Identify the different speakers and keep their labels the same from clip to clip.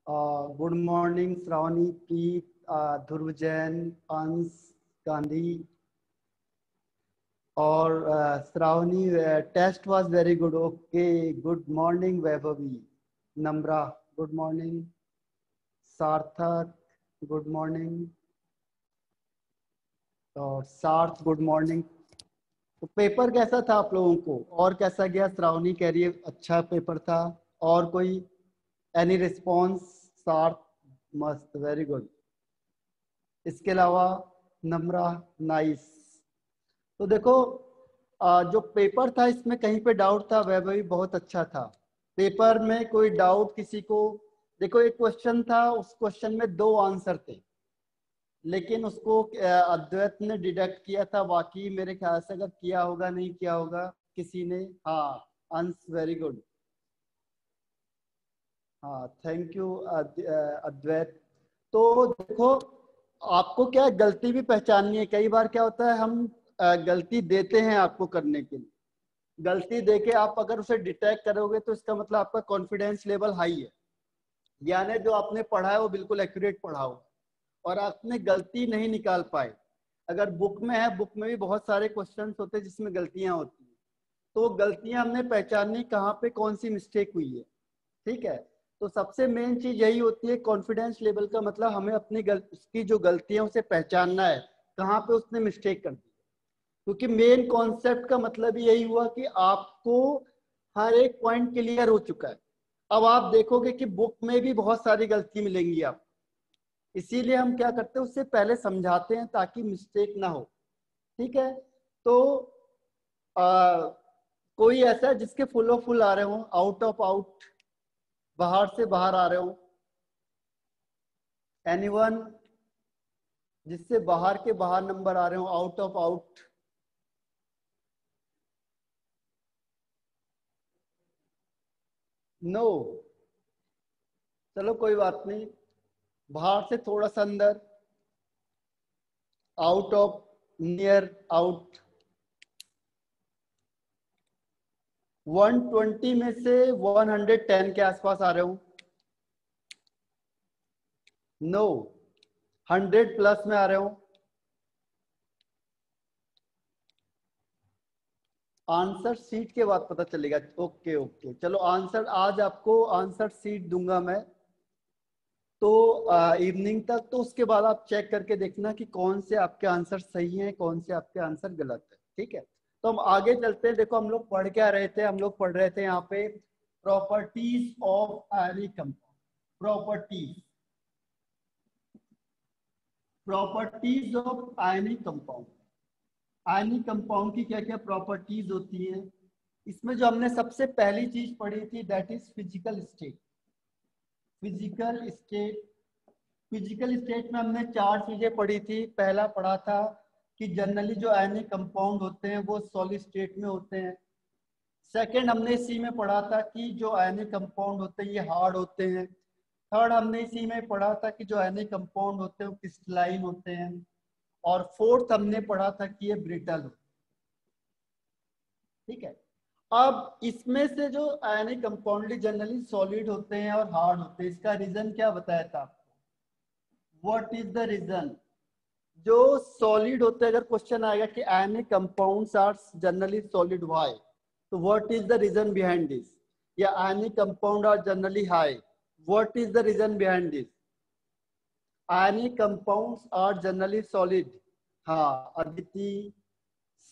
Speaker 1: Good morning Shravani, Preet, Dhruv Jain, Ansh, Gandhi और Shravani. Test was very good. Okay, good morning Vaibhavi. Namra good morning. Sarthak good morning और Sarth good morning. तो paper कैसा था आप लोगों को और कैसा गया? श्रावणी कह रही है अच्छा पेपर था। और कोई एनी रिस्पॉन्स? सार्थ मस्त, वेरी गुड। इसके अलावा नम्रा नाइस। तो देखो, जो पेपर था इसमें कहीं पे डाउट था? वह भी बहुत अच्छा था। पेपर में कोई डाउट किसी को? देखो, एक क्वेश्चन था, उस क्वेश्चन में 2 आंसर थे, लेकिन उसको अद्वैत ने डिडक्ट किया था। बाकी मेरे ख्याल से अगर किया होगा, नहीं किया होगा किसी ने। हाँ, अंश वेरी गुड। हाँ, थैंक यू अद्वैत। तो देखो, आपको क्या गलती भी पहचाननी है। कई बार क्या होता है, हम गलती देते हैं आपको करने के लिए। गलती देके आप अगर उसे डिटेक्ट करोगे तो इसका मतलब आपका कॉन्फिडेंस लेवल हाई है, यानी जो आपने पढ़ा है वो बिल्कुल एक्यूरेट पढ़ा हो और आपने गलती नहीं निकाल पाए। अगर बुक में है, बुक में भी बहुत सारे क्वेश्चंस होते हैं जिसमें गलतियां होती हैं, तो गलतियां हमने पहचाननी कहाँ पे कौन सी मिस्टेक हुई है। ठीक है, तो सबसे मेन चीज यही होती है। कॉन्फिडेंस लेवल का मतलब हमें अपनी उसकी जो गलतियां उसे पहचानना है, कहाँ पे उसने मिस्टेक कर दी। क्योंकि मेन कॉन्सेप्ट का मतलब यही हुआ कि आपको हर एक पॉइंट क्लियर हो चुका है। अब आप देखोगे कि बुक में भी बहुत सारी गलती मिलेंगी आप, इसीलिए हम क्या करते हैं, उससे पहले समझाते हैं ताकि मिस्टेक ना हो। ठीक है, तो कोई ऐसा है जिसके फुल ऑफ फुल आ रहे हो, आउट ऑफ आउट, बाहर से बाहर आ रहे हो? एनीवन जिससे बाहर के बाहर नंबर आ रहे हो, आउट ऑफ आउट? नो, चलो कोई बात नहीं। बाहर से थोड़ा सा अंदर, आउट ऑफ, नियर आउट। 120 में से 110 के आसपास आ रहे हो? नो, 100 प्लस में आ रहे हो? आंसर सीट के बाद पता चलेगा। ओके ओके, चलो आंसर आज आपको आंसर सीट दूंगा मैं, तो इवनिंग तक। तो उसके बाद आप चेक करके देखना कि कौन से आपके आंसर सही हैं, कौन से आपके आंसर गलत है। ठीक है, तो हम आगे चलते हैं। देखो, हम लोग पढ़ क्या रहे थे? हम लोग पढ़ रहे थे यहाँ पे properties of ionic compound. Properties, properties of ionic compound. Ionic compound की क्या क्या प्रॉपर्टीज होती हैं? इसमें जो हमने सबसे पहली चीज पढ़ी थी, that is physical state. Physical state, physical state में हमने 4 चीजें पढ़ी थी। पहला पढ़ा था कि जनरली जो आयनिक कंपाउंड होते हैं वो सॉलिड स्टेट में होते हैं। सेकंड, हमने इसी में पढ़ा था कि जो आयनिक कंपाउंड होते हैं ये हार्ड होते हैं। थर्ड, हमने इसी में पढ़ा था कि जो आयनिक कंपाउंड होते हैं वो क्रिस्टलाइन होते हैं। और फोर्थ, हमने पढ़ा था कि ये ब्रिटल होते हैं। ठीक है, अब इसमें से जो आयनिक कंपाउंड जनरली सॉलिड होते हैं और हार्ड होते हैं, इसका रीजन क्या बताया था आपको? What is the reason? जो सॉलिड होते हैं, अगर क्वेश्चन आएगा कि ionic compounds are generally solid, why? तो what is the reason behind this? या ionic compound are generally high, what is the reason behind this? Ionic compounds are generally solid. हाँ Aditi,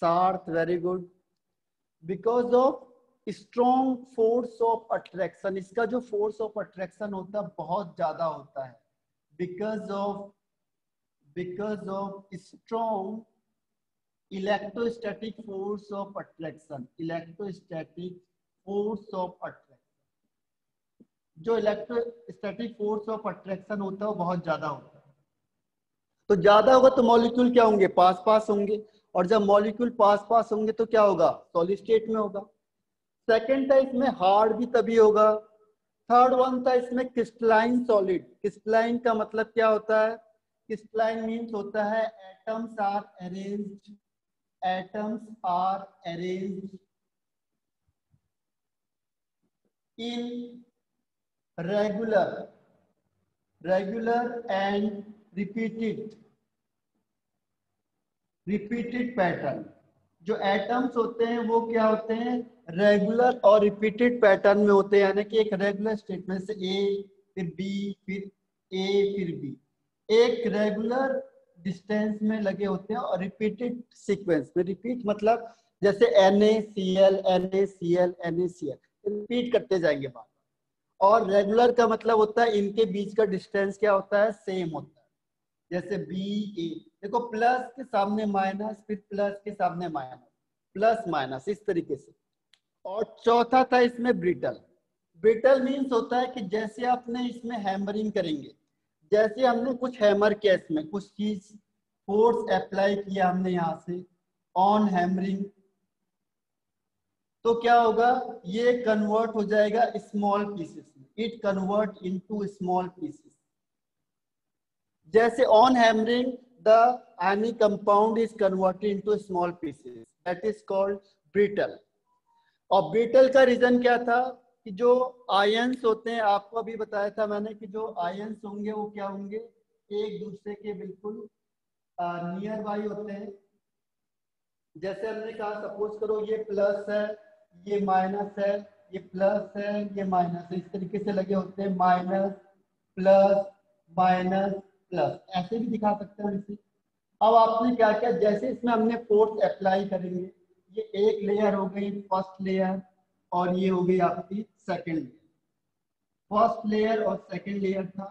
Speaker 1: Sarth, very good. Because of strong force of attraction. इसका जो force of attraction होता है बहुत ज्यादा होता है। Because of strong electrostatic force of attraction. Electrostatic force of attraction, जो इलेक्ट्रोस्टैटिक फोर्स ऑफ अट्रैक्शन होता है वो बहुत ज्यादा होता है। तो ज्यादा होगा तो मॉलिक्यूल क्या होंगे? पास पास होंगे। और जब मॉलिक्यूल पास पास होंगे तो क्या होगा? सॉलिड स्टेट में होगा। सेकेंड था इसमें हार्ड भी तभी होगा। थर्ड वन था इसमें क्रिस्टलाइन सॉलिड। क्रिस्टलाइन का मतलब क्या होता है? क्रिस्टलाइन मीन्स होता है atoms are arranged, atoms are arranged in regular regular and repeated pattern. जो एटम्स होते हैं वो क्या होते हैं, रेगुलर और रिपीटेड पैटर्न में होते हैं, यानी कि एक रेगुलर स्टेटमेंट से ए फिर बी फिर ए फिर बी, एक रेगुलर डिस्टेंस में लगे होते हैं और रिपीटेड सीक्वेंस में। रिपीट मतलब जैसे NaCl NaCl NaCl रिपीट करते जाएंगे बात। और रेगुलर का मतलब होता है इनके बीच का डिस्टेंस क्या होता है, सेम होता है। जैसे बी ए, देखो प्लस के सामने माइनस, फिर प्लस के सामने माइनस, प्लस माइनस, इस तरीके से। और चौथा था इसमें ब्रिटल। ब्रिटल मीन्स होता है कि जैसे आपने इसमें हैमरिंग करेंगे, जैसे हमने कुछ हैमर किया, इसमें कुछ चीज फोर्स अप्लाई किया हमने यहाँ से ऑन हैमरिंग, तो क्या होगा, ये कन्वर्ट हो जाएगा स्मॉल पीसेस में, it convert into small pieces. जैसे on hammering the any compound is converted into small pieces, that is called brittle. और ब्रिटल का रीजन क्या था कि जो आयंस होते हैं, आपको अभी बताया था मैंने कि जो आयंस होंगे वो क्या होंगे, एक दूसरे के बिल्कुल नियर बाई होते हैं। जैसे हमने कहा, सपोज करो ये प्लस है ये माइनस है, ये प्लस है ये माइनस है, इस तरीके से लगे होते हैं, माइनस प्लस माइनस प्लस, ऐसे भी दिखा सकते हैं इसे। अब आपने क्या किया, जैसे इसमें हमने फोर्स अप्लाई करेंगे, ये एक लेयर हो गई फर्स्ट लेयर और ये हो गई आपकी सेकंड लेयर। फर्स्ट लेयर और सेकंड लेयर था,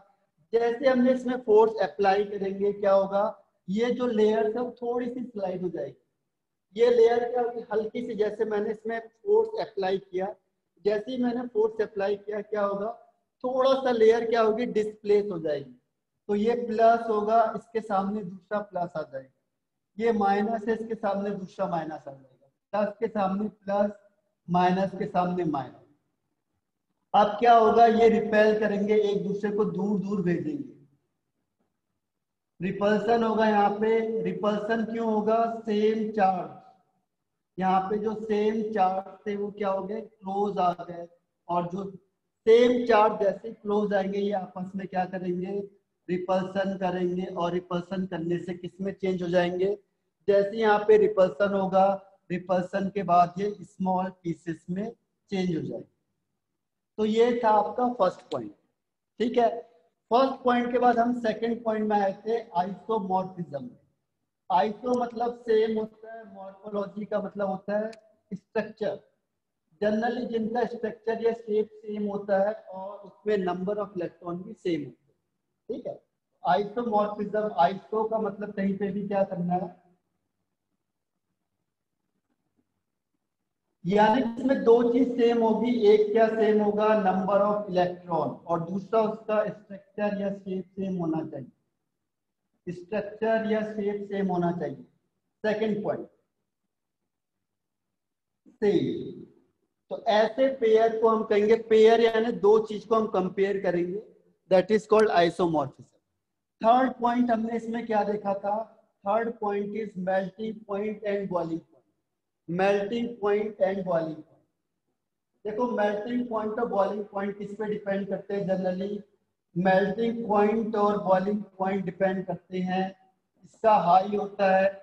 Speaker 1: जैसे हमने इसमें फोर्स अप्लाई करेंगे क्या होगा, ये जो लेयर है थोड़ी सी स्लाइड हो जाएगी। ये लेयर क्या होगी, हल्की सी, जैसे मैंने इसमें फोर्स अप्लाई किया, जैसे ही मैंने फोर्स अप्लाई किया क्या होगा, थोड़ा सा लेयर क्या होगी, डिस्प्लेस हो जाएगी। तो ये प्लस होगा, इसके सामने दूसरा प्लस आ जाएगा, ये माइनस है, इसके सामने दूसरा माइनस आ जाएगा, प्लस के सामने प्लस, माइनस के सामने माइनस। अब क्या होगा, ये रिपेल करेंगे, एक दूसरे को दूर दूर भेजेंगे, रिपल्सन होगा यहाँ पे। रिपल्सन क्यों होगा, सेम चार्ज, यहाँ पे जो सेम चार्ज थे वो क्या हो गए, क्लोज आ गए। और जो सेम चार्ज जैसे क्लोज आएंगे, ये आपस में क्या करेंगे, रिपल्सन करेंगे, और रिपल्सन करने से किस में चेंज हो जाएंगे, जैसे यहाँ पे रिपल्सन होगा, रिपल्सन के बाद ये स्मॉल पीसेस में चेंज हो जाएंगे। तो ये था आपका फर्स्ट पॉइंट, ठीक है। फर्स्ट पॉइंट के बाद हम सेकंड पॉइंट में आए थे, आइसोमॉर्फिज्म। आइसो मतलब सेम होता है, मॉर्फोलॉजी का मतलब होता है स्ट्रक्चर। जनरली जिनका स्ट्रक्चर या शेप सेम होता है और उसमें नंबर ऑफ इलेक्ट्रॉन भी सेम होते हैं, ठीक है। आइसोमॉर्फिज्म, आइसो का मतलब कहीं पे भी क्या करना है, यानी इसमें दो चीज सेम होगी, एक क्या सेम होगा, नंबर ऑफ इलेक्ट्रॉन, और दूसरा उसका स्ट्रक्चर या शेप सेम होना चाहिए, स्ट्रक्चर या शेप सेम होना चाहिए। Second point same. तो ऐसे पेयर को हम कहेंगे, पेयर यानी दो चीज को हम कंपेयर करेंगे, that is called isomorphism. Third point हमने इसमें क्या देखा था, third point is melting point and boiling point. Melting point and boiling point, देखो मेल्टिंग पॉइंट और बॉइलिंग पॉइंट किस पे डिपेंड करते हैं, जनरली मेल्टिंग पॉइंट और बॉइलिंग पॉइंट डिपेंड करते हैं, इसका हाई होता है।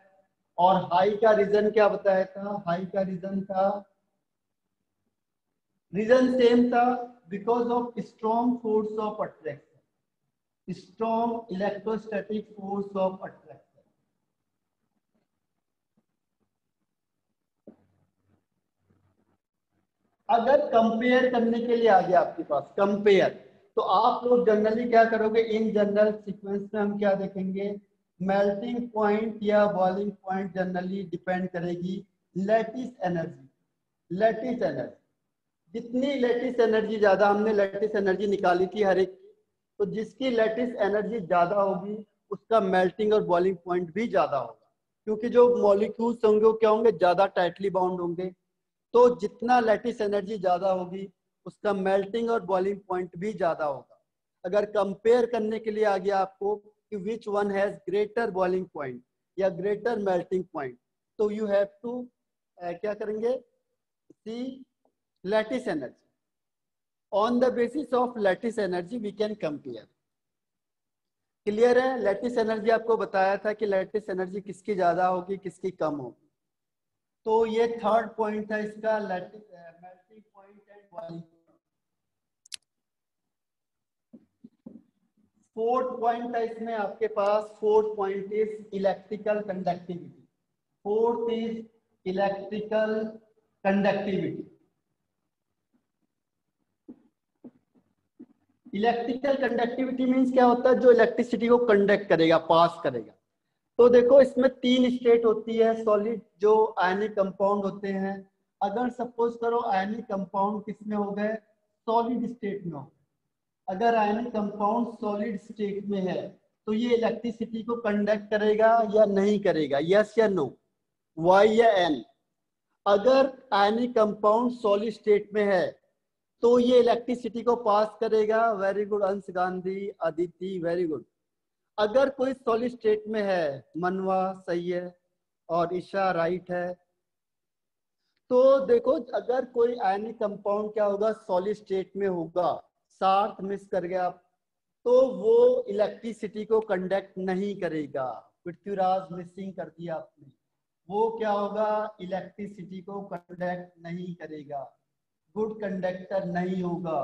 Speaker 1: और हाई का रीजन क्या बताया था, हाई का रीजन सेम था, because of strong force of attraction, strong electrostatic force of attraction. अगर कंपेयर करने के लिए आ गया आपके पास कंपेयर, तो आप लोग जनरली क्या करोगे, इन जनरल सीक्वेंस में हम क्या देखेंगे, मेल्टिंग पॉइंट या बॉइलिंग पॉइंट जनरली डिपेंड करेगी लैटिस एनर्जी। लैटिस एनर्जी, जितनी लैटिस एनर्जी ज्यादा, हमने लैटिस एनर्जी निकाली थी हर एक की, तो जिसकी लैटिस एनर्जी ज्यादा होगी उसका मेल्टिंग और बॉइलिंग पॉइंट भी ज्यादा होगा, क्योंकि जो मॉलिक्यूल्स होंगे वो क्या होंगे, ज्यादा टाइटली बाउंड होंगे। तो जितना लैटिस एनर्जी ज्यादा होगी उसका मेल्टिंग और बॉइलिंग पॉइंट भी ज्यादा होगा। अगर कंपेयर करने के लिए आ गया आपको कि which one has greater boiling point या ग्रेटर मेल्टिंग पॉइंट, तो यू हैव टू क्या करेंगे, see lattice energy. On the basis of lattice energy we can compare. Clear है? लैटिस एनर्जी आपको बताया था कि लैटिस एनर्जी किसकी ज्यादा होगी, किसकी कम होगी। तो ये थर्ड पॉइंट था इसका, lattice melting point and boiling. Fourth point है इसमें आपके पास, fourth point is electrical conductivity. Fourth is electrical conductivity. Electrical conductivity means क्या होता है? जो इलेक्ट्रिसिटी को कंडक्ट करेगा, पास करेगा। तो देखो इसमें तीन स्टेट होती है सॉलिड जो आयनिक कंपाउंड होते हैं। अगर सपोज करो आयनिक कंपाउंड किसमें हो गए? सॉलिड स्टेट में हो। अगर आयनिक कंपाउंड सॉलिड स्टेट में है तो ये इलेक्ट्रिसिटी को कंडक्ट करेगा या नहीं करेगा? यस या नो, वाई या एन? अगर आयनिक कंपाउंड सॉलिड स्टेट में है तो ये इलेक्ट्रिसिटी को पास करेगा। वेरी गुड अंश गांधी, अदिति, वेरी गुड। अगर कोई सॉलिड स्टेट में है, मनवा सही है और ईशा राइट है। तो देखो अगर कोई आयनिक कंपाउंड क्या होगा, सॉलिड स्टेट में होगा, सार्थ मिस कर गया आप, तो वो इलेक्ट्रिसिटी को कंडक्ट नहीं करेगा। पृथ्वीराज मिसिंग कर दिया आपने। वो क्या होगा? इलेक्ट्रिसिटी को कंडक्ट नहीं करेगा, गुड कंडक्टर नहीं होगा।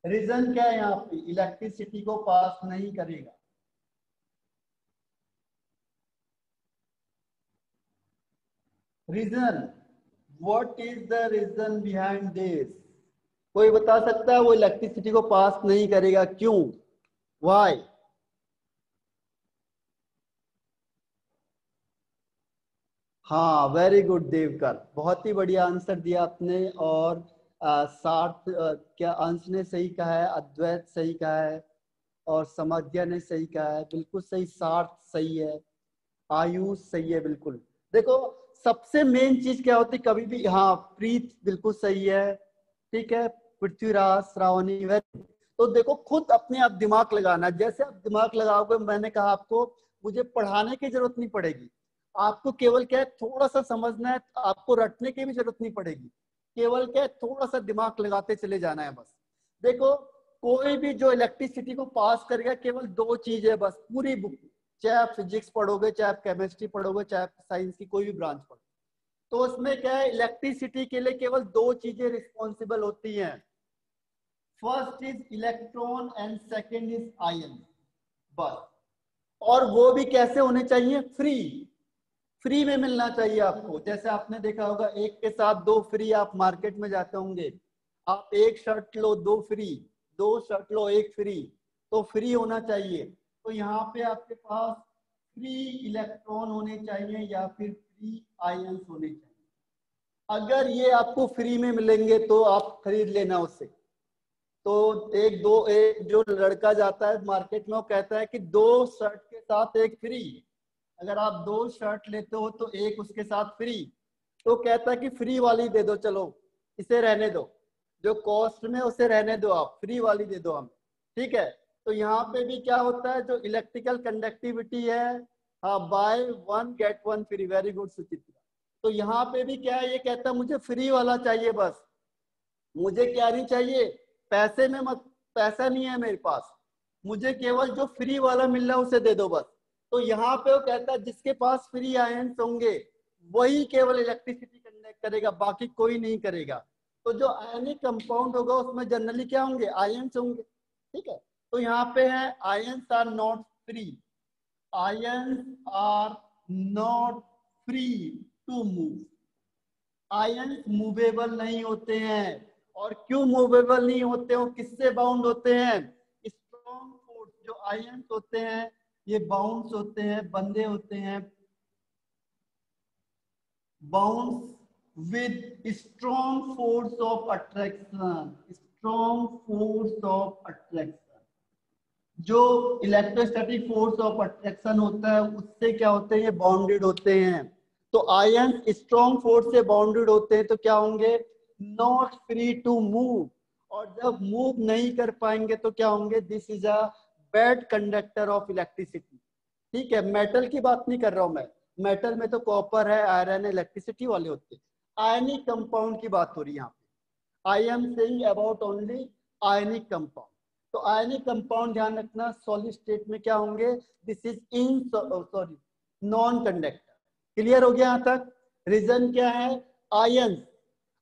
Speaker 1: रीजन क्या है यहाँ पे? इलेक्ट्रिसिटी को पास नहीं करेगा। Reason, what is the reason behind this? कोई बता सकता है? वो इलेक्ट्रिसिटी को पास नहीं करेगा, क्यों? व्हाई? हाँ वेरी गुड देवकर, बहुत ही बढ़िया आंसर दिया आपने। और सार्थ क्या अंश ने सही कहा है, अद्वैत सही कहा है और समज्ञा ने सही कहा है, बिल्कुल सही। सार्थ सही है, आयुष सही है, बिल्कुल। देखो सबसे मेन चीज क्या होती कभी भी, हाँ प्रीत बिल्कुल सही है, ठीक है, पृथ्वीराज, श्रावणी, वेरी। तो देखो खुद अपने आप दिमाग लगाना, जैसे आप दिमाग लगाओगे, मैंने कहा आपको मुझे पढ़ाने की जरूरत नहीं पड़ेगी। आपको केवल क्या है, थोड़ा सा समझना है, आपको रटने की भी जरूरत नहीं पड़ेगी। केवल क्या है, थोड़ा सा दिमाग लगाते चले जाना है बस। देखो कोई भी जो इलेक्ट्रिसिटी को पास करेगा, केवल दो चीज है बस पूरी बुक, चाहे आप फिजिक्स पढ़ोगे, चाहे आप केमिस्ट्री पढ़ोगे, चाहे आप साइंस की कोई भी ब्रांच पढ़ो, तो उसमें क्या है, इलेक्ट्रिसिटी के लिए केवल दो चीजें रिस्पॉन्सिबल होती हैं। First is electron and second is ion, बस। और वो भी कैसे होने चाहिए? फ्री, फ्री में मिलना चाहिए आपको। जैसे आपने देखा होगा एक के साथ दो फ्री, आप मार्केट में जाते होंगे, आप एक शर्ट लो दो फ्री, दो शर्ट लो एक फ्री, तो फ्री होना चाहिए। तो यहाँ पे आपके पास फ्री इलेक्ट्रॉन होने चाहिए या फिर फ्री आयंस होने चाहिए। अगर ये आपको फ्री में मिलेंगे तो आप खरीद लेना उससे। तो एक जो लड़का जाता है मार्केट में, वो कहता है कि दो शर्ट के साथ एक फ्री। अगर आप दो शर्ट लेते हो तो एक उसके साथ फ्री। तो कहता है कि फ्री वाली दे दो, चलो इसे रहने दो, जो कॉस्ट में उसे रहने दो, आप फ्री वाली दे दो हमें, ठीक है। तो यहाँ पे भी क्या होता है, जो इलेक्ट्रिकल कंडक्टिविटी है, हाँ, by one get one free, very good Suchitra. तो यहाँ पे भी क्या है, ये कहता है मुझे फ्री वाला चाहिए बस, मुझे क्या नहीं चाहिए, पैसे में मत, पैसा नहीं है मेरे पास, मुझे केवल जो फ्री वाला मिल रहा है उसे दे दो बस। तो यहाँ पे वो कहता है जिसके पास फ्री आयंस होंगे वही केवल इलेक्ट्रिसिटी कंडक्ट करेगा, बाकी कोई नहीं करेगा। तो जो आयनिक कंपाउंड होगा उसमें जनरली क्या होंगे, आयंस होंगे, ठीक है। तो यहाँ पे है ions are not free, ions are not free to move. Ions movable नहीं होते हैं। और क्यों मूवेबल नहीं होते हो, किससे बाउंड होते हैं? Strong force. जो आयंस होते हैं ये बाउंस होते हैं, बंधे होते हैं, bounce with strong force of attraction, strong force of attraction. जो इलेक्ट्रोस्टैटिक फोर्स ऑफ अट्रैक्शन होता है उससे क्या होते हैं, ये बाउंडेड होते हैं। तो आयन स्ट्रॉन्ग फोर्स से बाउंडेड होते हैं तो क्या होंगे, नॉट फ्री टू मूव। और जब मूव नहीं कर पाएंगे तो क्या होंगे, this is a bad conductor of electricity, ठीक है। मेटल की बात नहीं कर रहा हूं मैं, मेटल में तो कॉपर है, आयरन है, इलेक्ट्रिसिटी वाले होते हैं। आयनिक कंपाउंड की बात हो रही है यहाँ पे। I am saying about only ionic compound. तो आयनिक कंपाउंड ध्यान रखना सॉलिड स्टेट में क्या होंगे, this is in sorry non conductor. Clear हो गया यहाँ तक? रीजन क्या है, आयंस।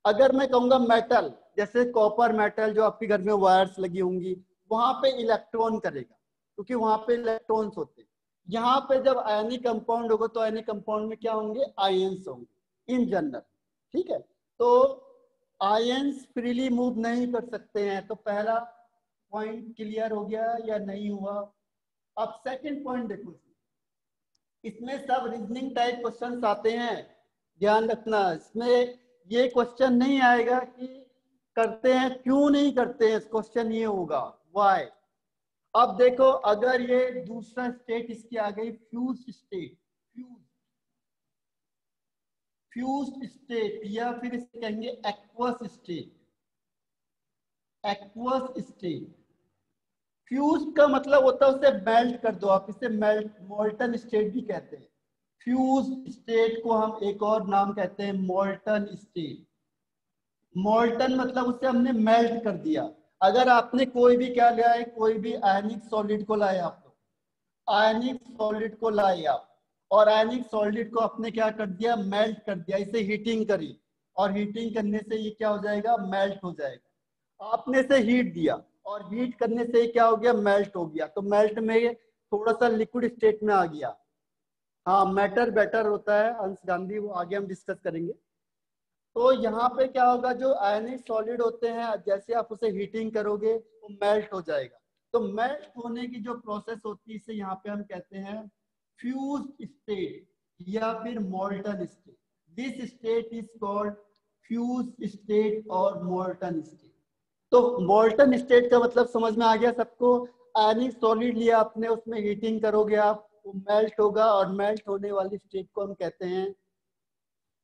Speaker 1: अगर मैं कहूंगा मेटल, जैसे कॉपर मेटल जो आपके घर में वायर्स लगी होंगी, वहां पे इलेक्ट्रॉन करेगा क्योंकि वहां पे इलेक्ट्रॉन्स होते हैं। यहाँ पे जब आयनिक कंपाउंड होगा तो आयनिक कंपाउंड में क्या होंगे, आयंस होंगे इन जनरल। ठीक है, तो आयंस फ्रीली मूव नहीं कर सकते हैं। तो पहला पॉइंट क्लियर हो गया या नहीं हुआ? अब सेकंड पॉइंट देखो, इसमें सब रीजनिंग टाइप क्वेश्चंस आते हैं, ध्यान रखना। इसमें ये क्वेश्चन नहीं आएगा कि करते हैं क्यों नहीं करते हैं, क्वेश्चन ये होगा व्हाई। अब देखो, अगर ये दूसरा स्टेट इसकी आ गई फ्यूज स्टेट, फ्यूज स्टेट या फिर इसे कहेंगे aqueous state, aqueous state. Fuse का मतलब होता है उसे मेल्ट कर दो आप, इसे मेल्ट मोल्टन स्टेट भी कहते हैं। फ्यूज स्टेट को हम एक और नाम कहते हैं मोल्टन स्टेट। मोल्टन मतलब उसे हमने मेल्ट कर दिया। अगर आपने कोई भी क्या लिया है, कोई भी आयनिक सॉलिड को लाए आप लोग, आयनिक सॉलिड को लाए आप, और आयनिक सॉलिड को आपने क्या कर दिया, मेल्ट कर दिया, इसे हीटिंग करी, और हीटिंग करने से ये क्या हो जाएगा, मेल्ट हो जाएगा। आपने इसे हीट दिया और हीट करने से क्या हो गया, मेल्ट हो गया। तो मेल्ट में थोड़ा सा लिक्विड स्टेट में आ गया। हाँ, मैटर बेटर होता है अंश गांधी, वो आगे हम डिस्कस करेंगे। तो यहाँ पे क्या होगा, जो आयनिक सॉलिड होते हैं जैसे आप उसे हीटिंग करोगे वो मेल्ट हो जाएगा। तो मेल्ट होने की जो प्रोसेस होती है इसे यहाँ पे हम कहते हैं फ्यूज स्टेट या फिर molten state. This state is called fuse state और मोल्टन स्टेट। तो मोल्टन स्टेट का मतलब समझ में आ गया सबको? आयनिक सॉलिड लिया आपने, उसमें हीटिंग करोगे आप, वो मेल्ट होगा, और मेल्ट होने वाली स्टेट को हम कहते हैं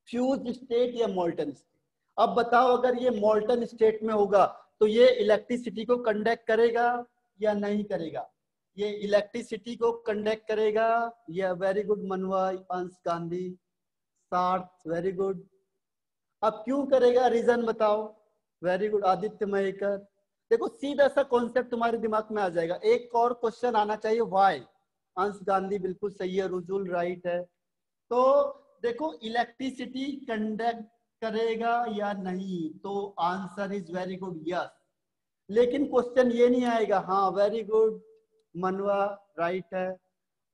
Speaker 1: फ्यूज स्टेट या मोल्टन स्टेट। अब बताओ, अगर ये मोल्टन स्टेट में होगा तो ये इलेक्ट्रिसिटी को कंडक्ट करेगा या नहीं करेगा? ये इलेक्ट्रिसिटी को कंडक्ट करेगा। या वेरी गुड मनवा, अंश गांधी, सार्थ, वेरी गुड। अब क्यों करेगा, रीजन बताओ। Very good Aditya Mahekar. देखो, सीधा सा कॉन्सेप्ट तुम्हारे दिमाग में आ जाएगा। एक और क्वेश्चन आना चाहिए, व्हाई। अंश गांधी बिल्कुल सही है, रुजुल राइट है। तो देखो, इलेक्ट्रिसिटी कंडक्ट करेगा या नहीं, तो answer is very good yes. लेकिन क्वेश्चन ये नहीं आएगा, हाँ वेरी गुड मनवा राइट है।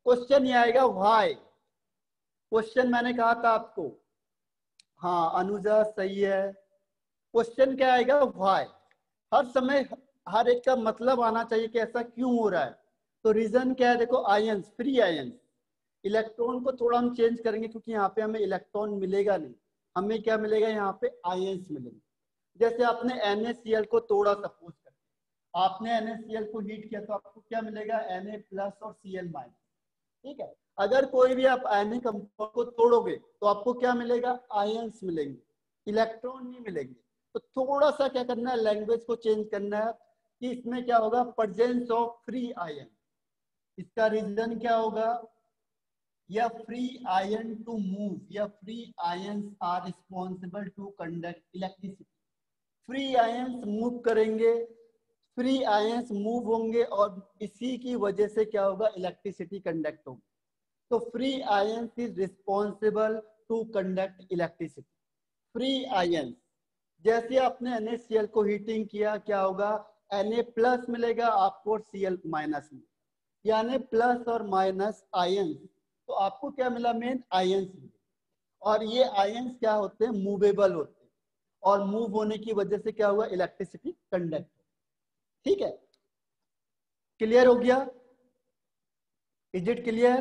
Speaker 1: क्वेश्चन ये आएगा व्हाई। क्वेश्चन मैंने कहा था आपको, हाँ अनुजा सही है। क्वेश्चन क्या आएगा, व्हाई। हर समय हर एक का मतलब आना चाहिए कि ऐसा क्यों हो रहा है। तो रीजन क्या है, देखो आयंस, फ्री आयंस। इलेक्ट्रॉन को थोड़ा हम चेंज करेंगे क्योंकि यहाँ पे हमें इलेक्ट्रॉन मिलेगा नहीं, हमें क्या मिलेगा, यहाँ पे आयंस मिलेंगे। जैसे आपने NaCl को तोड़ा, सपोज कर आपने NaCl को हीट किया तो आपको क्या मिलेगा, Na+ और Cl-। ठीक है, अगर कोई भी आप आयनिक कंपाउंड को तोड़ोगे तो आपको क्या मिलेगा, आयंस मिलेंगे, इलेक्ट्रॉन नहीं मिलेंगे। तो थोड़ा सा क्या करना है, लैंग्वेज को चेंज करना है कि इसमें क्या होगा, प्रेजेंस ऑफ फ्री आयन। इसका रीजन क्या होगा, या फ्री आयन टू मूव, या free ions are responsible to conduct electricity. Free ions move करेंगे, फ्री आयंस मूव होंगे, और इसी की वजह से क्या होगा, इलेक्ट्रिसिटी कंडक्ट होगी। तो free ions is responsible to conduct electricity. Free ions, जैसे आपने NaCl को हीटिंग किया, क्या होगा, Na+ मिलेगा आपको और Cl- मिलेगा, यानी प्लस और माइनस आयंस। तो आपको क्या मिला, मेन आयंस मिले। और ये आयंस क्या होते हैं, मूवेबल होते हैं, और मूव होने की वजह से क्या हुआ, इलेक्ट्रिसिटी कंडक्ट। ठीक है, क्लियर हो गया? इज इट क्लियर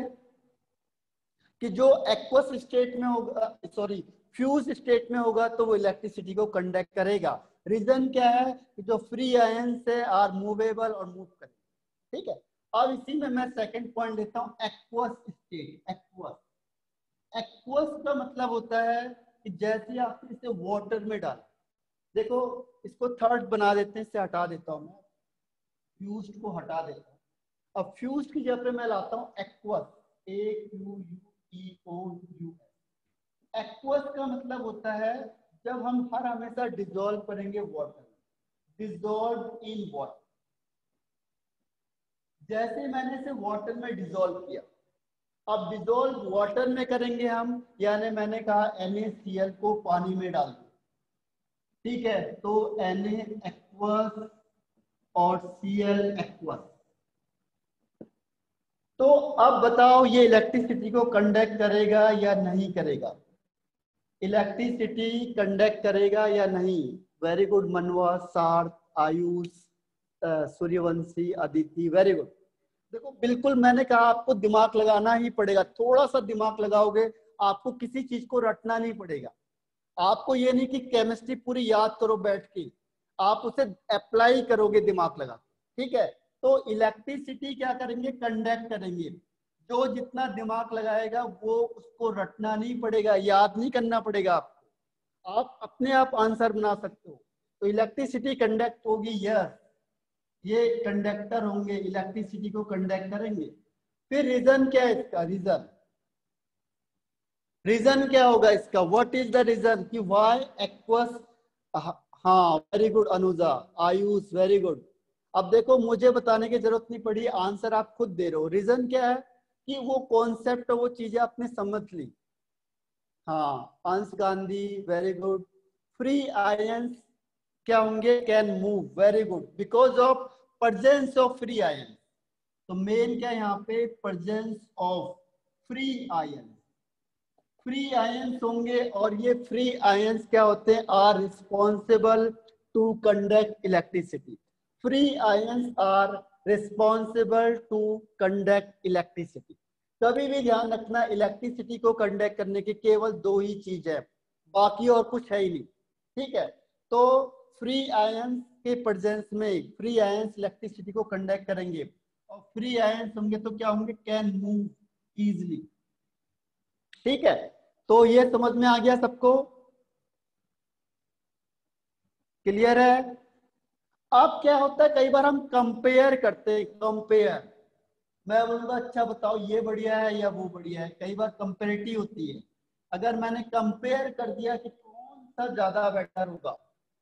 Speaker 1: कि जो एक्वस स्टेट में होगा, सॉरी फ्यूज स्टेट में होगा तो वो इलेक्ट्रिसिटी को कंडक्ट करेगा। रीजन क्या है कि जो फ्री आयंस है आर मूवेबल और मूव करेगा। ठीक है, अब इसी में मैं सेकंड पॉइंट लेता हूं, एक्वस स्टेट। एक्वस, एक्वस का मतलब होता है कि जैसे आप इसे वाटर में डाल, देखो इसको थर्ड बना देते हैं, इसे हटा देता हूं मैं, फ्यूज्ड को हटा देता हूं। अब फ्यूज्ड की जगह पे मैं लाता हूं एक्वस, AQUEOUS। एक्वस का मतलब होता है जब हम हर हमेशा डिजोल्व करेंगे वाटर, डिजोल्व इन वाटर। जैसे मैंने इसे वाटर में डिसॉल्व किया, अब डिसॉल्व वाटर में करेंगे हम, यानी मैंने कहा NaCl को पानी में डाल दो, ठीक है, तो Na एक्वस और Cl एक्वस। तो अब बताओ ये इलेक्ट्रिसिटी को कंडक्ट करेगा या नहीं करेगा? इलेक्ट्रिसिटी कंडक्ट करेगा या नहीं? वेरी गुड मनवा, सार्थ, आयुष, सूर्यवंशी, अदिति, वेरी गुड। देखो बिल्कुल मैंने कहा आपको दिमाग लगाना ही पड़ेगा, थोड़ा सा दिमाग लगाओगे आपको किसी चीज को रटना नहीं पड़ेगा। आपको ये नहीं कि केमिस्ट्री पूरी याद करो बैठ के, आप उसे अप्लाई करोगे दिमाग लगा, ठीक है। तो इलेक्ट्रिसिटी क्या करेंगे? कंडक्ट करेंगे। जो जितना दिमाग लगाएगा वो उसको रटना नहीं पड़ेगा, याद नहीं करना पड़ेगा आपको, आप अपने आप आंसर बना सकते हो। तो इलेक्ट्रिसिटी कंडक्ट होगी, यस, ये कंडक्टर होंगे, इलेक्ट्रिसिटी को कंडक्ट करेंगे। फिर रीजन क्या है इसका? रीजन क्या होगा इसका? व्हाट इज द रीजन कि वाई एक्वस? हाँ very good Anuja, Ayush very good. अब देखो मुझे बताने की जरूरत नहीं पड़ी, आंसर आप खुद दे रहे हो। रीजन क्या है कि वो कॉन्सेप्ट, वो चीजें आपने समझ ली। हाँ Ansh Gandhi very good. Free ions क्या होंगे? Can move, very good, because of presence of free ions. तो मेन क्या है यहाँ पे? Presence of free ions. Free ions होंगे और ये फ्री आयंस क्या होते हैं? Are responsible to conduct electricity. Free ions are responsible to conduct electricity. कभी भी ध्यान रखना, इलेक्ट्रिसिटी को कंडक्ट करने की केवल दो ही चीज है, बाकी और कुछ है ही नहीं, ठीक है। तो फ्री आयंस के प्रेजेंस में फ्री आयंस इलेक्ट्रिसिटी को कंडक्ट करेंगे, और फ्री आयंस होंगे तो क्या होंगे? कैन मूव इजिली, ठीक है। तो ये समझ में आ गया सबको? क्लियर है? अब क्या होता है, कई बार हम कंपेयर करते हैं, कंपेयर, मैं बोलूंगा अच्छा बताओ ये बढ़िया है या वो बढ़िया है, कई बार कंपेरेटिव होती है। अगर मैंने कंपेयर कर दिया कि कौन सा ज्यादा बेटर होगा,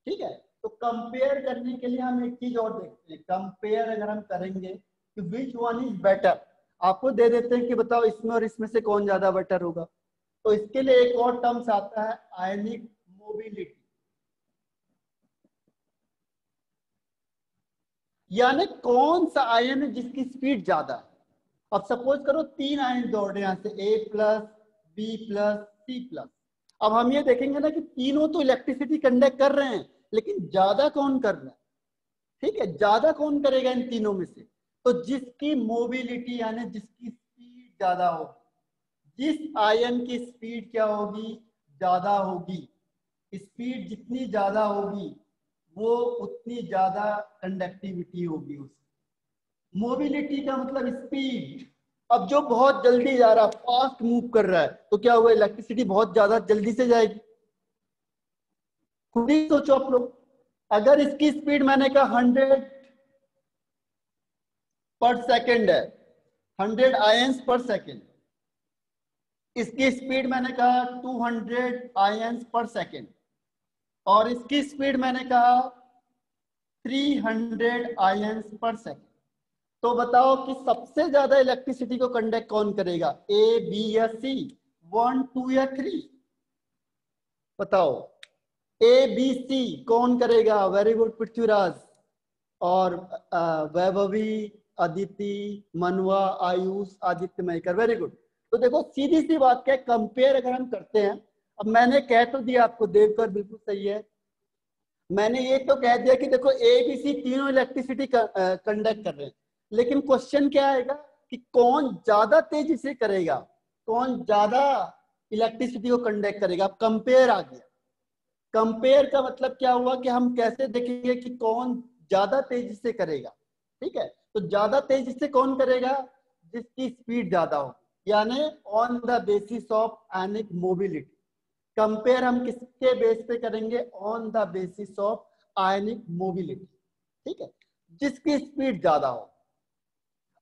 Speaker 1: ठीक है, तो कंपेयर करने के लिए हम एक चीज और देखते हैं। कंपेयर अगर हम करेंगे कि विच वन इज बेटर, आपको दे देते हैं कि बताओ इसमें और इसमें से कौन ज्यादा बेटर होगा। तो इसके लिए एक और टर्म्स आता है, आयनिक मोबिलिटी, यानी कौन सा आयन है जिसकी स्पीड ज्यादा है। अब सपोज करो तीन आयन दौड़ रहे हैं, यहाँ से A plus, B plus, C plus. अब हम ये देखेंगे ना कि तीनों तो इलेक्ट्रिसिटी कंडक्ट कर रहे हैं, लेकिन ज्यादा कौन कर रहा है, ठीक है, ज्यादा कौन करेगा इन तीनों में से? तो जिसकी मोबिलिटी यानी जिसकी स्पीड ज्यादा होगी, जिस आयन की स्पीड क्या होगी? ज्यादा होगी। स्पीड जितनी ज्यादा होगी वो उतनी ज्यादा कंडक्टिविटी होगी उसकी। मोबिलिटी का मतलब स्पीड। अब जो बहुत जल्दी जा रहा है, फास्ट मूव कर रहा है, तो क्या हुआ? इलेक्ट्रिसिटी बहुत ज्यादा जल्दी से जाएगी। खुद ही सोचो आप लोग, अगर इसकी स्पीड मैंने कहा 100 पर सेकेंड है, 100 आयंस पर सेकेंड, इसकी स्पीड मैंने कहा 200 आयंस पर सेकेंड, और इसकी स्पीड मैंने कहा 300 आयंस पर सेकेंड। तो बताओ कि सबसे ज्यादा इलेक्ट्रिसिटी को कंडक्ट कौन करेगा? A, B या C? 1, 2 या 3? बताओ, A, B, C कौन करेगा? वेरी गुड पृथ्वीराज, और वैभवी, अदिति, मनवा, आयुष, आदित्य मयकर, वेरी गुड। तो देखो सीधी सी बात क्या है, कंपेयर अगर हम करते हैं, अब मैंने कह तो दिया आपको, देवकर बिल्कुल सही है, मैंने ये तो कह दिया कि देखो A, B, C तीनों इलेक्ट्रिसिटी कंडक्ट कर रहे हैं, लेकिन क्वेश्चन क्या आएगा कि कौन ज्यादा तेजी से करेगा, कौन ज्यादा इलेक्ट्रिसिटी को कंडक्ट करेगा। अब कंपेयर आ गया। कंपेयर का मतलब क्या हुआ कि हम कैसे देखेंगे कि कौन ज्यादा तेजी से करेगा, ठीक है। तो ज्यादा तेजी से कौन करेगा? जिसकी स्पीड ज्यादा हो, यानी on the basis of ionic mobility. Compare हम किसके बेस पे करेंगे? On the basis of ionic mobility, ठीक है, जिसकी स्पीड ज्यादा हो।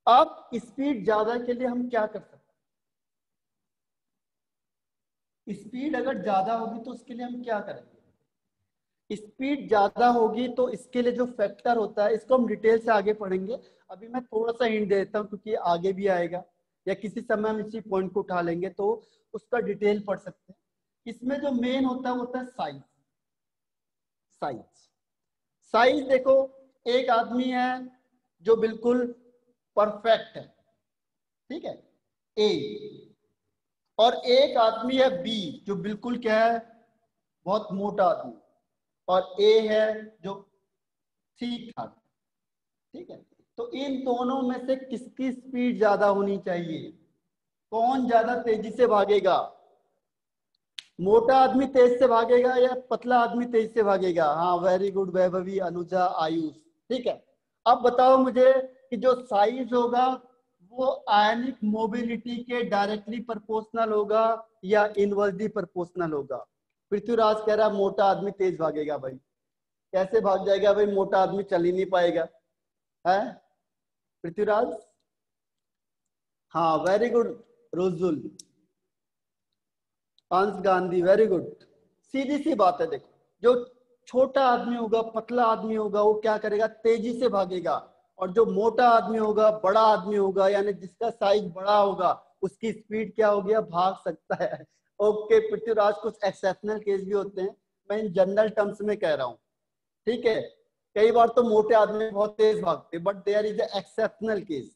Speaker 1: अब स्पीड ज्यादा के लिए हम क्या कर सकते हैं? स्पीड अगर ज्यादा होगी तो उसके लिए हम क्या करेंगे? स्पीड ज्यादा होगी तो इसके लिए जो फैक्टर होता है इसको हम डिटेल से आगे पढ़ेंगे। अभी मैं थोड़ा सा हिंट देता हूँ क्योंकि आगे भी आएगा या किसी समय हम इसी पॉइंट को उठा लेंगे तो उसका डिटेल पढ़ सकते हैं। इसमें जो मेन होता है वो होता है साइज। साइज साइज देखो, एक आदमी है जो बिल्कुल परफेक्ट है, ठीक है, ए, और एक आदमी है बी जो बिल्कुल क्या है, बहुत मोटा आदमी, और ए है जो ठीक ठाक, ठीक है। तो इन दोनों में से किसकी स्पीड ज्यादा होनी चाहिए, कौन ज्यादा तेजी से भागेगा, मोटा आदमी तेज से भागेगा या पतला आदमी तेज से भागेगा? हाँ, वेरी गुड वैभवी, अनुजा, आयुष, ठीक है। अब बताओ मुझे कि जो साइज होगा वो आयनिक मोबिलिटी के डायरेक्टली प्रोपोर्शनल होगा या इनवर्सली प्रोपोर्शनल होगा? पृथ्वीराज कह रहा मोटा आदमी तेज भागेगा। भाई कैसे भाग जाएगा भाई, मोटा आदमी चल ही नहीं पाएगा, है पृथ्वीराज? हाँ वेरी गुड रोजुल, अंश गांधी, वेरी गुड। सीधी सी बात है, देखो जो छोटा आदमी होगा, पतला आदमी होगा, वो क्या करेगा, तेजी से भागेगा, और जो मोटा आदमी होगा, बड़ा आदमी होगा, यानी जिसका साइज बड़ा होगा, उसकी स्पीड क्या हो गया, भाग सकता है। ओके पृथ्वीराज, कुछ एक्सेप्शनल केस भी होते हैं, मैं इन जनरल टर्म्स में कह रहा हूँ, ठीक है। कई बार तो मोटे आदमी बहुत तेज भागते, but there is exceptional case,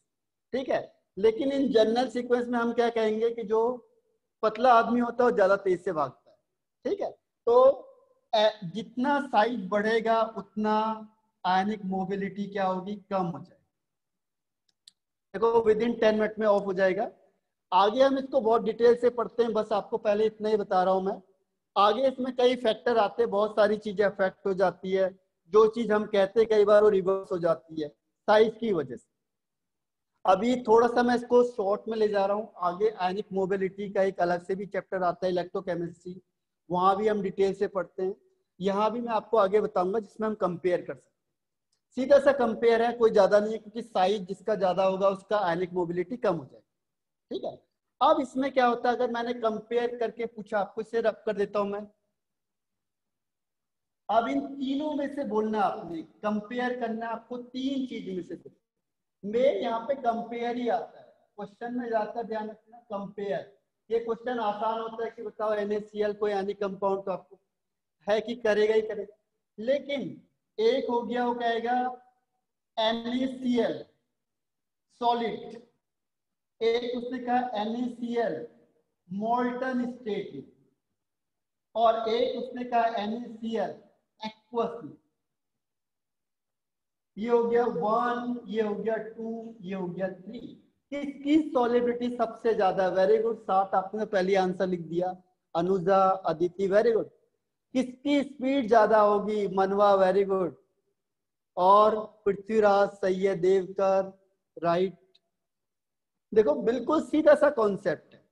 Speaker 1: ठीक है। लेकिन इन जनरल सीक्वेंस में हम क्या कहेंगे कि जो पतला आदमी होता है वो ज्यादा तेज से भागता है, ठीक है। तो जितना साइज बढ़ेगा उतना आयनिक मोबिलिटी क्या होगी, कम हो जाएगी। देखो विद इन 10 मिनट में ऑफ हो जाएगा। आगे हम इसको बहुत डिटेल से पढ़ते हैं, बस आपको पहले इतना ही बता रहा हूं मैं। आगे इसमें कई फैक्टर आते हैं, बहुत सारी चीजें अफेक्ट हो जाती है, जो चीज हम कहते हैं कई बार वो रिवर्स हो जाती है साइज की वजह से। अभी थोड़ा सा मैं इसको शॉर्ट में ले जा रहा हूँ, आगे आयनिक मोबिलिटी का एक अलग से भी चैप्टर आता है, इलेक्ट्रोकेमिस्ट्री, वहां भी हम डिटेल से पढ़ते हैं। यहाँ भी मैं आपको आगे बताऊंगा जिसमें हम कंपेयर कर सकते हैं। सीधा सा कंपेयर है, कोई ज्यादा नहीं है, क्योंकि साइज जिसका ज्यादा होगा उसका आयनिक मोबिलिटी कम हो जाएगी, ठीक है। अब इसमें क्या होता है, अगर मैंने कंपेयर करके पूछा आपको, इसे रब कर देता हूं मैं। अब इन तीनों में से बोलना, आपने कंपेयर करना, आपको तीन चीज में से मेन यहाँ पे कंपेयर ही आता है क्वेश्चन में, जाता ध्यान रखना कंपेयर। ये क्वेश्चन आसान होता है कि बताओ NaCl कोई यानी कंपाउंड, तो आपको है कि करेगा ही करेगा। लेकिन एक हो गया, वो कहेगा NaCl सॉलिड, एक उसने कहा NaCl मोल्टन स्टेट में, और एक उसने कहा NaCl एक्वस में। ये हो गया 1, ये हो गया 2, ये हो गया 3। किसकी सॉलिबिलिटी सबसे ज्यादा? वेरी गुड, 7 आपने पहले आंसर लिख दिया। Anuja, Aditi, very good. किसकी स्पीड ज्यादा होगी? मनवा, वेरी गुड। और पृथ्वीराज, सही है, देवकर, राइट। देखो बिल्कुल सीधा सा कॉन्सेप्ट है,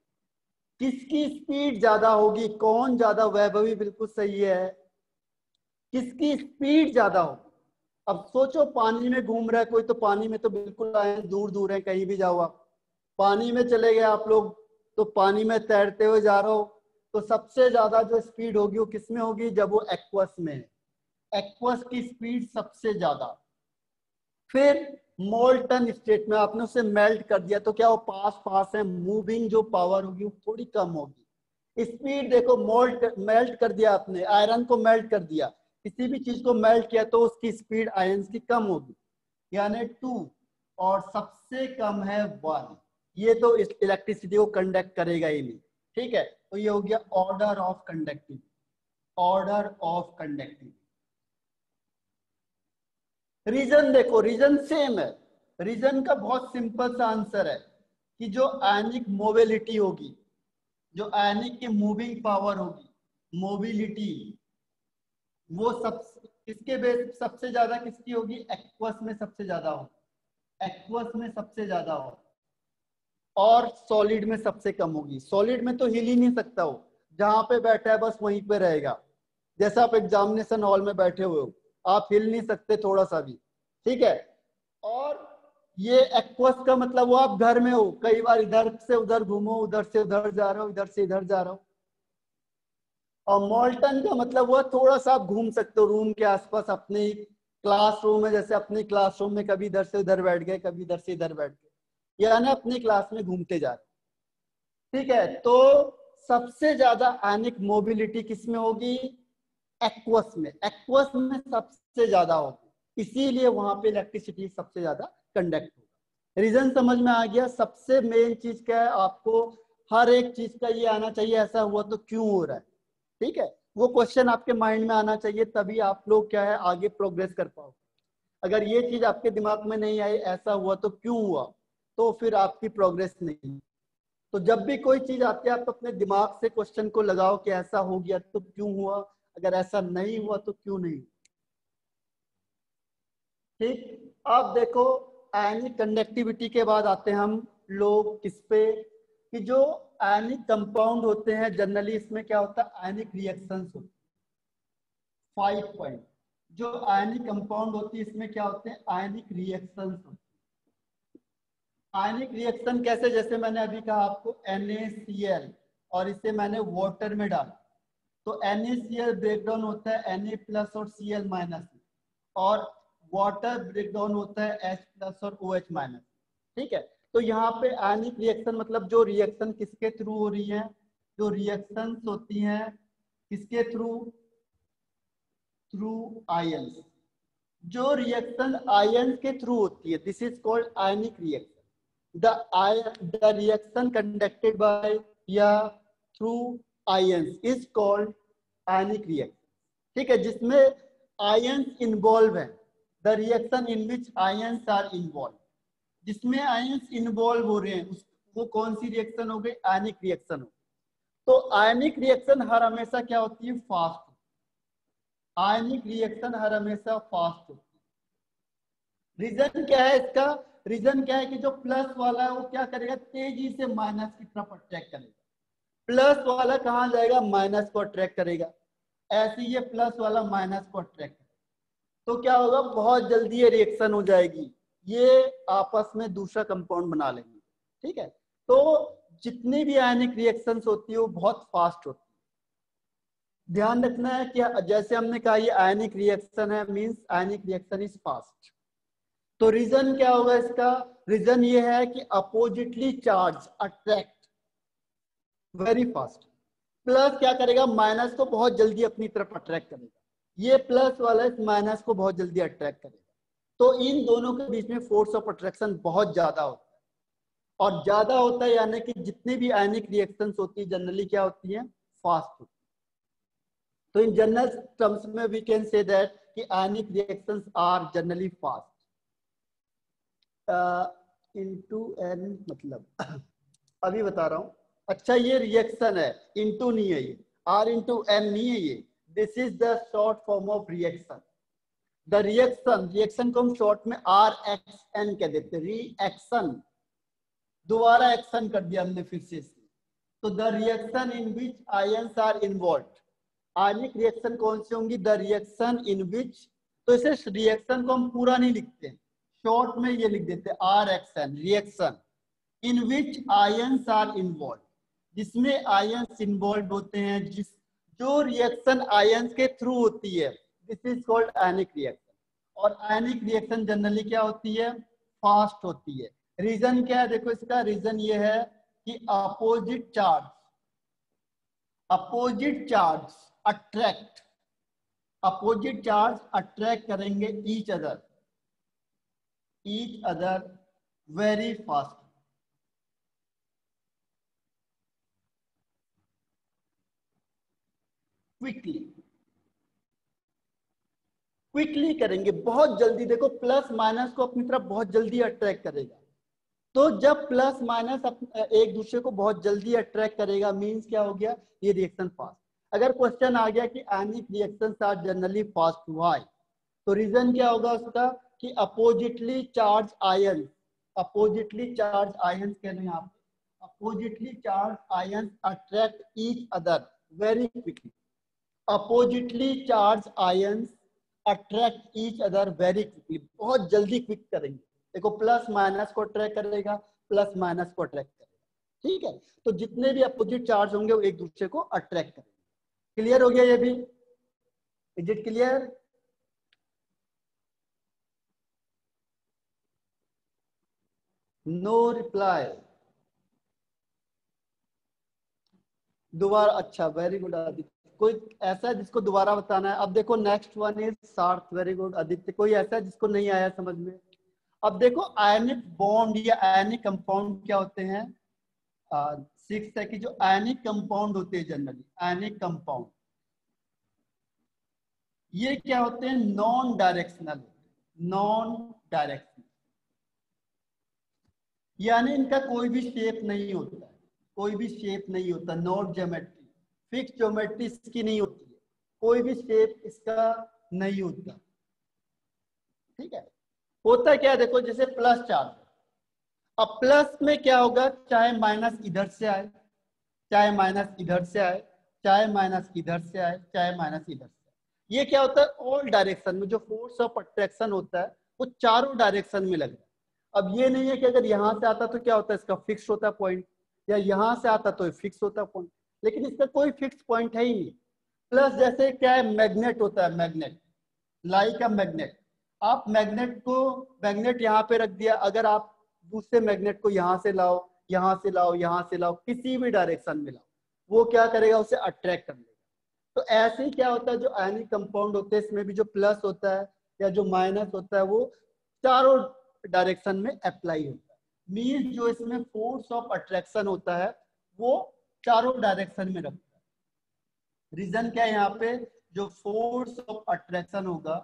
Speaker 1: किसकी स्पीड ज्यादा होगी, कौन ज्यादा, वैभवी बिल्कुल सही है, किसकी स्पीड ज्यादा होगी। अब सोचो पानी में घूम रहा है कोई, तो पानी में तो बिल्कुल आए दूर दूर है, कहीं भी जाओ आप, पानी में चले गए आप लोग, तो पानी में तैरते हुए जा रहे हो, तो सबसे ज्यादा जो स्पीड होगी वो किसमें होगी? जब वो एक्वस में है, एक्वस की स्पीड सबसे ज्यादा। फिर मोल्टन स्टेट में आपने उसे मेल्ट कर दिया, तो क्या वो पास पास है, मूविंग जो पावर होगी वो थोड़ी कम होगी। स्पीड देखो, मेल्ट कर दिया आपने, आयरन को मेल्ट कर दिया, किसी भी चीज को मेल्ट किया तो उसकी स्पीड आयंस की कम होगी, यानी 2, और सबसे कम है 1। ये तो इस इलेक्ट्रिसिटी को कंडक्ट करेगा ही नहीं, ठीक है। तो ये हो गया order of conductivity, order of conductivity. Reason देखो, रीजन सेम है। रीजन का बहुत सिंपल सा आंसर है कि जो आयनिक मोबिलिटी होगी, जो आयनिक की मूविंग पावर होगी, मोबिलिटी, वो सब किसके बेस सबसे ज्यादा किसकी होगी? एक्वस में सबसे ज्यादा होगी, एक्वस में सबसे ज्यादा हो, और सॉलिड में सबसे कम होगी। सॉलिड में तो हिल ही नहीं सकता, वो जहां पे बैठा है बस वहीं पे रहेगा। जैसा आप एग्जामिनेशन हॉल में बैठे हुए हो, आप हिल नहीं सकते थोड़ा सा भी, ठीक है। और ये एक्वस का मतलब वो आप घर में हो, कई बार इधर से उधर घूमो, उधर से उधर जा रहे हो, इधर से इधर जा रहे हो, और मॉल्टन का मतलब हुआ थोड़ा सा आप घूम सकते हो रूम के आसपास, अपने क्लासरूम में, जैसे अपने क्लासरूम में कभी इधर से उधर बैठ गए, कभी इधर से इधर बैठ गए, यानी अपनी क्लास में घूमते जा रहे। ठीक है, तो सबसे ज्यादा आयनिक मोबिलिटी किसमें होगी? एक्वस में। एक्वस में सबसे ज्यादा होगी, इसीलिए वहां पे इलेक्ट्रिसिटी सबसे ज्यादा कंडक्ट होगा। रीजन समझ में आ गया? सबसे मेन चीज क्या है, आपको हर एक चीज का ये आना चाहिए, ऐसा हुआ तो क्यों हो रहा है। ठीक है, वो क्वेश्चन आपके माइंड में आना चाहिए, तभी आप लोग क्या है आगे प्रोग्रेस कर पाओ। अगर ये चीज आपके दिमाग में नहीं आई, ऐसा हुआ तो क्यों हुआ, तो फिर आपकी प्रोग्रेस नहीं। तो जब भी कोई चीज आती है, आप अपने दिमाग से क्वेश्चन को लगाओ कि ऐसा हो गया तो क्यों हुआ, अगर ऐसा नहीं हुआ तो क्यों नहीं। ठीक, अब देखो आयनिक कंडक्टिविटी के बाद आते हैं हम लोग किस पे, कि जो आयनिक कंपाउंड होते हैं जनरली इसमें क्या होता है, आयनिक रिएक्शंस होते हैं। 5 पॉइंट, जो आयनिक कंपाउंड होती है इसमें क्या होते हैं, आयनिक रिएक्शंस होते हैं। आयनिक रिएक्शन कैसे, जैसे मैंने अभी कहा आपको NaCl, और इसे मैंने वाटर में डाला, तो NaCl ब्रेकडाउन होता है Na+ और Cl-, और वाटर ब्रेकडाउन होता है H+ और OH-। ठीक है, तो यहाँ पे आयनिक रिएक्शन मतलब जो रिएक्शन किसके थ्रू हो रही है, जो रिएक्शंस होती हैं किसके थ्रू, थ्रू आयंस। जो रिएक्शन आयंस के थ्रू होती है, this is called ionic reaction. The reaction conducted by या through ions is called ionic reaction। ठीक है, जिसमें ions involve है, the reaction in which ions are involved, जिसमें ions involve हो रहे हैं वो कौन सी रिएक्शन हो गई, आयनिक रिएक्शन हो। तो आयनिक रिएक्शन हर हमेशा क्या होती है, फास्ट। आयनिक रिएक्शन हर हमेशा फास्ट होती है। रीजन क्या है इसका, रीजन क्या है कि जो प्लस वाला है वो क्या करेगा, तेजी से माइनस की तरफ अट्रैक्ट करेगा। प्लस वाला कहां जाएगा, माइनस को अट्रैक्ट करेगा। ऐसे ये प्लस वाला माइनस को अट्रैक्ट करेगा, तो क्या होगा, बहुत जल्दी ये रिएक्शन हो जाएगी, ये आपस में दूसरा कंपाउंड बना लेंगे। ठीक है, तो जितनी भी आयनिक रिएक्शंस होती है वो बहुत फास्ट होती है। ध्यान रखना है कि जैसे हमने कहा ये आयनिक रिएक्शन है, means ionic reaction is fast. तो रीजन क्या होगा इसका, रीजन ये है कि oppositely charge attract very fast. Plus क्या करेगा, माइनस को बहुत जल्दी अपनी तरफ अट्रैक्ट करेगा, ये प्लस वाला इस माइनस को बहुत जल्दी अट्रैक्ट करेगा। तो इन दोनों के बीच में फोर्स ऑफ अट्रैक्शन बहुत ज्यादा होता है, और ज्यादा होता है यानी कि जितनी भी आयनिक रिएक्शंस होती है जनरली क्या होती है, फास्ट होती है। तो इन जनरल टर्म्स में वी कैन से दैट कि ionic reactions are generally fast. Into an मतलब अभी बता रहा हूं। अच्छा, ये रिएक्शन है, इनटू नहीं है, ये R/N नहीं है, ये this is the short form of reaction. The reaction को हम शॉर्ट में RXN कह देते हैं, रिएक्शन। दोबारा एक्शन कर दिया हमने फिर से। तो the reaction in which ions are involve, ionic reaction कौन सी होंगी, द रिएक्शन इन विच। तो इसे रिएक्शन को हम पूरा नहीं लिखते, शॉर्ट में ये लिख देते RXN, reaction in which ions are involve, जिसमें आयंस इन्वॉल्व होते हैं, जो रिएक्शन आयंस के थ्रू होती है, this is called ionic reaction. और आयनिक रिएक्शन जनरली क्या होती है, फास्ट होती है। रीजन क्या है, देखो इसका रीजन ये है कि अपोजिट चार्ज अट्रैक्ट करेंगे each other very fast, quickly करेंगे, बहुत जल्दी। देखो प्लस माइनस को अपनी तरफ बहुत जल्दी अट्रैक्ट करेगा, तो जब प्लस माइनस एक दूसरे को बहुत जल्दी अट्रैक्ट करेगा, मींस क्या हो गया, ये रिएक्शन फास्ट। अगर क्वेश्चन आ गया कि ionic reactions are generally fast, why, तो रीजन क्या होगा उसका कि अपोजिटली चार्ज आयंस कह रहे हैं आप, oppositely charge ions attract each other very quickly. Oppositely charge ions attract each other very quickly, बहुत जल्दी क्विक करेंगे। देखो प्लस माइनस को अट्रैक्ट करेगा, प्लस माइनस को अट्रैक्ट करेगा। ठीक है, तो जितने भी अपोजिट चार्ज होंगे वो एक दूसरे को अट्रैक्ट करेंगे। क्लियर हो गया ये भी? Is it clear? No reply. दोबारा, अच्छा वेरी गुड आदित्य। कोई ऐसा है जिसको दोबारा बताना है? अब देखो नेक्स्ट वन इज सार्थ। Very good Aditya. कोई ऐसा है जिसको नहीं आया समझ में? अब देखो आयनिक बॉन्ड या आयनिक कंपाउंड क्या होते हैं? सिक्स है कि जो आयनिक कंपाउंड होते हैं जनरली, आयनिक कंपाउंड ये क्या होते हैं? Non directional. नॉन डायरेक्शनल यानी इनका कोई भी शेप नहीं होता है, कोई भी शेप नहीं होता। नॉट ज्योमेट्री, फिक्स ज्योमेट्री इसकी नहीं होती है, कोई भी शेप इसका नहीं होता। ठीक है? होता क्या है देखो, जैसे प्लस चार्ज। अब प्लस में क्या होगा, चाहे माइनस इधर से आए, चाहे माइनस इधर से आए, चाहे माइनस इधर से आए, चाहे माइनस इधर से आए, ये क्या होता है? ऑल डायरेक्शन में जो फोर्स ऑफ अट्रैक्शन होता है वो चारों डायरेक्शन में लगता है। अब ये नहीं है कि अगर यहां से आता तो क्या होता है, इसका फिक्स होता पॉइंट, या यहां से आता तो फिक्स होता पॉइंट, लेकिन इसका कोई फिक्स पॉइंट है ही नहीं। प्लस जैसे क्या है, मैग्नेट होता है, मैग्नेट, लाइक अ मैग्नेट। आप मैग्नेट को, मैग्नेट यहाँ पे रख दिया, अगर आप दूसरे मैग्नेट को यहाँ से लाओ, यहाँ से लाओ, यहाँ से लाओ, किसी भी डायरेक्शन में लाओ, वो क्या करेगा, उसे अट्रैक्ट कर लेगा। तो ऐसे ही क्या होता है, जो आयनिक कंपाउंड होते हैं इसमें भी जो प्लस होता है या जो माइनस होता है वो चारों डायरेक्शन में अप्लाई होता है। मीन्स जो इसमें फोर्स ऑफ अट्रैक्शन होता है वो चारों डायरेक्शन में रखता है। रीजन क्या है यहाँ पे, जो फोर्स ऑफ अट्रैक्शन होगा